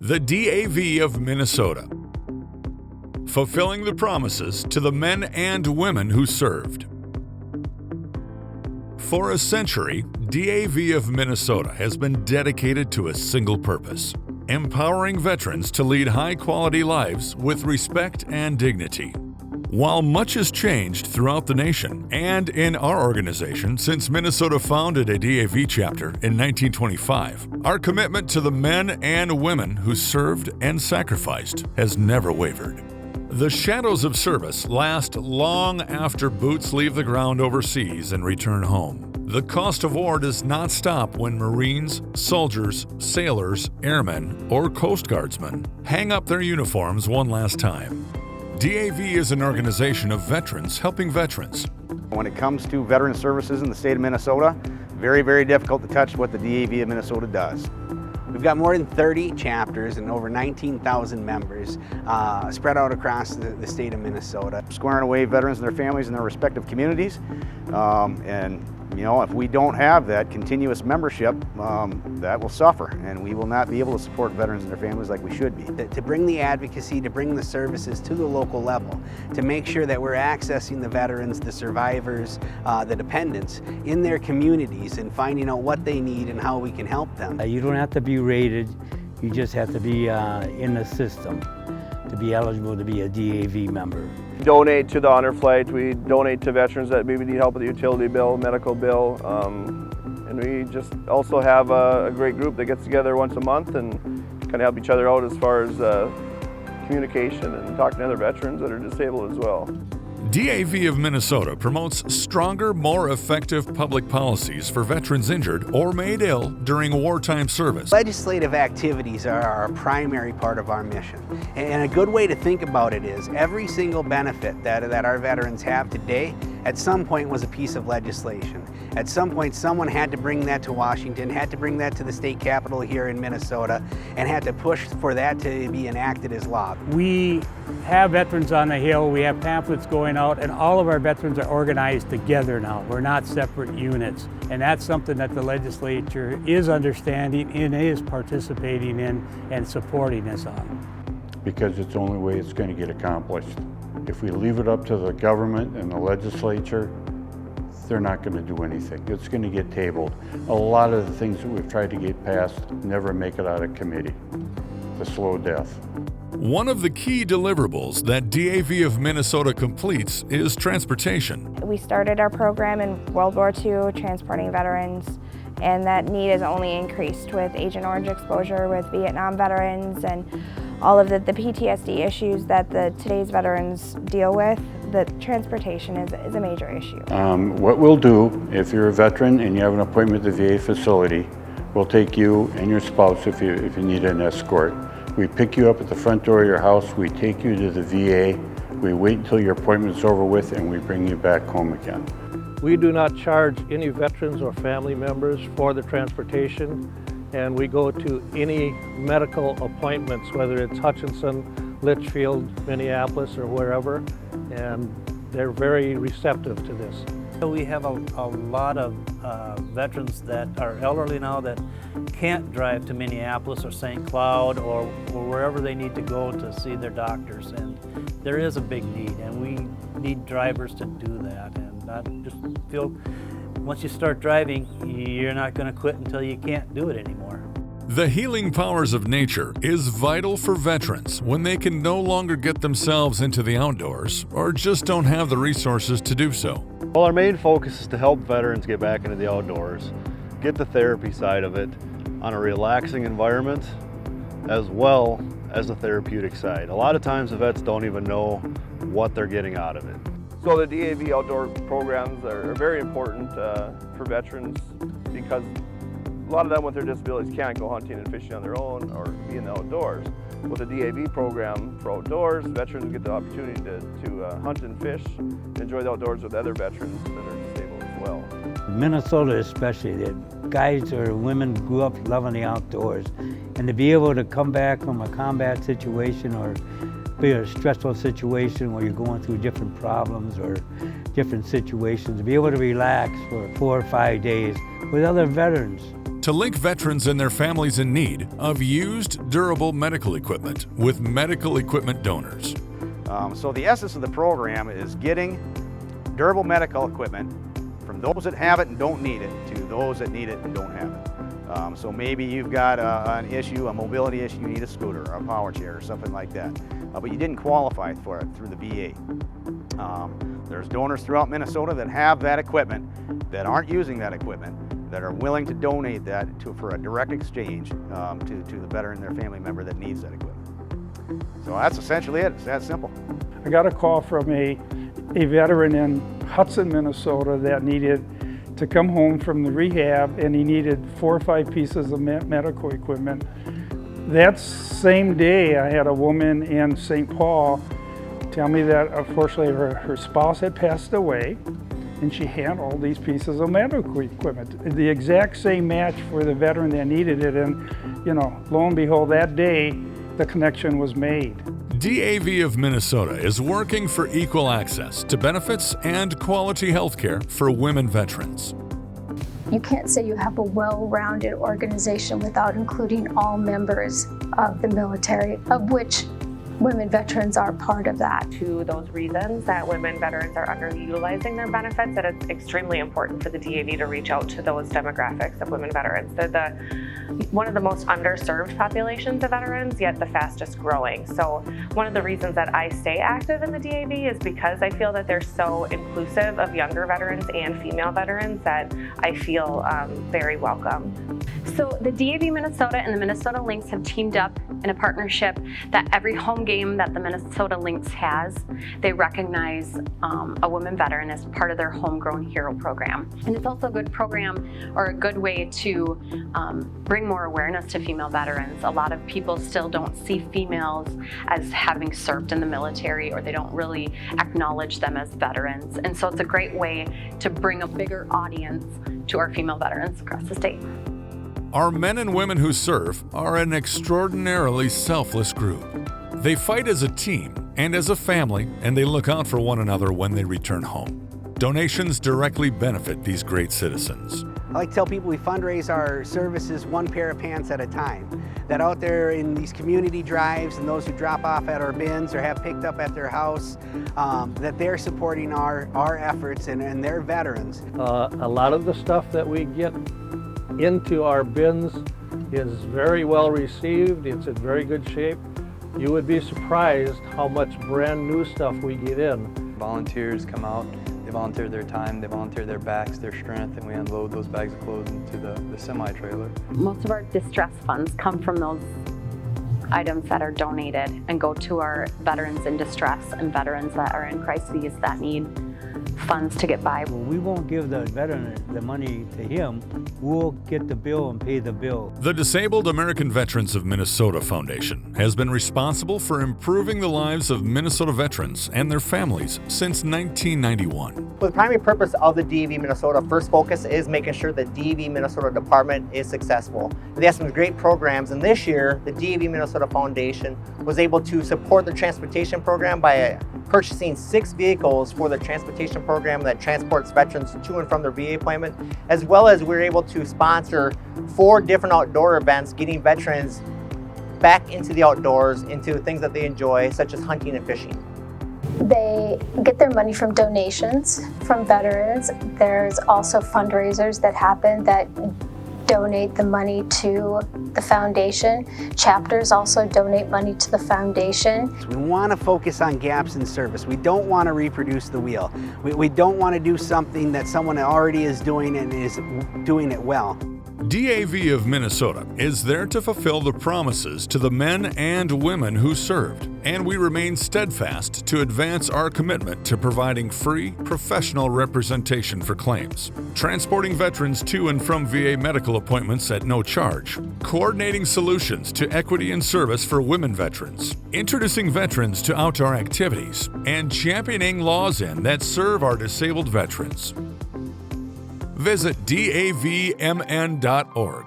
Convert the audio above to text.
The DAV of Minnesota, fulfilling the promises to the men and women who served. For a century, DAV of Minnesota has been dedicated to a single purpose: empowering veterans to lead high-quality lives with respect and dignity. While much has changed throughout the nation and in our organization since Minnesota founded a DAV chapter in 1925, our commitment to the men and women who served and sacrificed has never wavered. The shadows of service last long after boots leave the ground overseas and return home. The cost of war does not stop when Marines, soldiers, sailors, airmen, or Coast Guardsmen hang up their uniforms one last time. DAV is an organization of veterans helping veterans. When it comes to veteran services in the state of Minnesota, very, very difficult to touch what the DAV of Minnesota does. We've got more than 30 chapters and over 19,000 members spread out across the state of Minnesota. Squaring away veterans and their families in their respective communities. And you know, if we don't have that continuous membership, that will suffer, and we will not be able to support veterans and their families like we should be. To bring the advocacy, to bring the services to the local level, to make sure that we're accessing the veterans, the survivors, the dependents in their communities and finding out what they need and how we can help them. You don't have to be rated, you just have to be in the system to be eligible to be a DAV member. Donate to the honor flight. We donate to veterans that maybe need help with a utility bill, medical bill, and we just also have a great group that gets together once a month and kind of help each other out as far as communication and talking to other veterans that are disabled as well. DAV of Minnesota promotes stronger, more effective public policies for veterans injured or made ill during wartime service. Legislative activities are a primary part of our mission. And a good way to think about it is every single benefit that our veterans have today at some point was a piece of legislation. At some point someone had to bring that to Washington, had to bring that to the state capitol here in Minnesota, and had to push for that to be enacted as law. We have Veterans on the Hill, we have pamphlets going out, and all of our veterans are organized together now. We're not separate units, and that's something that the legislature is understanding and is participating in and supporting us on. Because it's the only way it's going to get accomplished. If we leave it up to the government and the legislature, they're not going to do anything. It's going to get tabled. A lot of the things that we've tried to get passed never make it out of committee. The slow death. One of the key deliverables that DAV of Minnesota completes is transportation. We started our program in World War II, transporting veterans, and that need has only increased with Agent Orange exposure with Vietnam veterans and all of the PTSD issues that today's veterans deal with. The transportation is a major issue. What we'll do, if you're a veteran and you have an appointment at the VA facility, we'll take you and your spouse if you need an escort. We pick you up at the front door of your house, we take you to the VA, we wait until your appointment's over with, and we bring you back home again. We do not charge any veterans or family members for the transportation, and we go to any medical appointments, whether it's Hutchinson, Litchfield, Minneapolis, or wherever, and they're very receptive to this. We have a lot of veterans that are elderly now that can't drive to Minneapolis or St. Cloud or wherever they need to go to see their doctors, and there is a big need, and we need drivers to do that. And I just feel once you start driving, you're not going to quit until you can't do it anymore. The healing powers of nature is vital for veterans when they can no longer get themselves into the outdoors or just don't have the resources to do so. Well, our main focus is to help veterans get back into the outdoors, get the therapy side of it on a relaxing environment, as well as the therapeutic side. A lot of times the vets don't even know what they're getting out of it. So the DAV outdoor programs are very important for veterans because a lot of them with their disabilities can't go hunting and fishing on their own or be in the outdoors. With the DAV program for outdoors, veterans get the opportunity to hunt and fish, and enjoy the outdoors with other veterans that are disabled as well. Minnesota especially, the guys or women grew up loving the outdoors, and to be able to come back from a combat situation or be a stressful situation where you're going through different problems or different situations, to be able to relax for 4 or 5 days with other veterans to link veterans and their families in need of used durable medical equipment with medical equipment donors. So the essence of the program is getting durable medical equipment from those that have it and don't need it to those that need it and don't have it. So maybe you've got an issue, a mobility issue, you need a scooter or a power chair or something like that, but you didn't qualify for it through the VA. There's donors throughout Minnesota that have that equipment, that aren't using that equipment, that are willing to donate that for a direct exchange to the veteran and their family member that needs that equipment. So that's essentially it. It's that simple. I got a call from a veteran in Hudson, Minnesota that needed to come home from the rehab, and he needed 4 or 5 pieces of medical equipment. That same day, I had a woman in St. Paul tell me that unfortunately her spouse had passed away, and she had all these pieces of medical equipment, the exact same match for the veteran that needed it. And lo and behold, that day the connection was made. DAV of Minnesota is working for equal access to benefits and quality health care for women veterans. You can't say you have a well-rounded organization without including all members of the military, of which women veterans are part of that. To those reasons that women veterans are underutilizing their benefits, that it's extremely important for the DAV to reach out to those demographics of women veterans. They're one of the most underserved populations of veterans, yet the fastest growing. So one of the reasons that I stay active in the DAV is because I feel that they're so inclusive of younger veterans and female veterans that I feel very welcome. So the DAV Minnesota and the Minnesota Lynx have teamed up in a partnership that every home game that the Minnesota Lynx has, they recognize a woman veteran as part of their Homegrown Hero program. And it's also a good program, or a good way to bring more awareness to female veterans. A lot of people still don't see females as having served in the military, or they don't really acknowledge them as veterans. And so it's a great way to bring a bigger audience to our female veterans across the state. Our men and women who serve are an extraordinarily selfless group. They fight as a team and as a family, and they look out for one another when they return home. Donations directly benefit these great citizens. I like to tell people we fundraise our services 1 pair of pants at a time. That out there in these community drives and those who drop off at our bins or have picked up at their house, that they're supporting our efforts and their veterans. A lot of the stuff that we get into our bins is very well received. It's in very good shape. You would be surprised how much brand new stuff we get in. Volunteers come out, they volunteer their time, they volunteer their backs, their strength, and we unload those bags of clothes into the semi-trailer. Most of our distress funds come from those items that are donated and go to our veterans in distress and veterans that are in crises that need funds to get by. Well, we won't give the veteran the money to him. We'll get the bill and pay the bill. The Disabled American Veterans of Minnesota Foundation has been responsible for improving the lives of Minnesota veterans and their families since 1991. Well, the primary purpose of the DAV Minnesota first focus is making sure the DAV Minnesota department is successful. They have some great programs, and this year the DAV Minnesota Foundation was able to support the transportation program by purchasing 6 vehicles for the transportation program that transports veterans to and from their VA appointment, as well as we were able to sponsor 4 different outdoor events, getting veterans back into the outdoors, into things that they enjoy, such as hunting and fishing. They get their money from donations from veterans. There's also fundraisers that happen that donate the money to the foundation. Chapters also donate money to the foundation. We want to focus on gaps in service. We don't want to reproduce the wheel. We don't want to do something that someone already is doing and is doing it well. DAV of Minnesota is there to fulfill the promises to the men and women who served, and we remain steadfast to advance our commitment to providing free, professional representation for claims, transporting veterans to and from VA medical appointments at no charge, coordinating solutions to equity and service for women veterans, introducing veterans to outdoor activities, and championing laws that serve our disabled veterans. Visit davmn.org.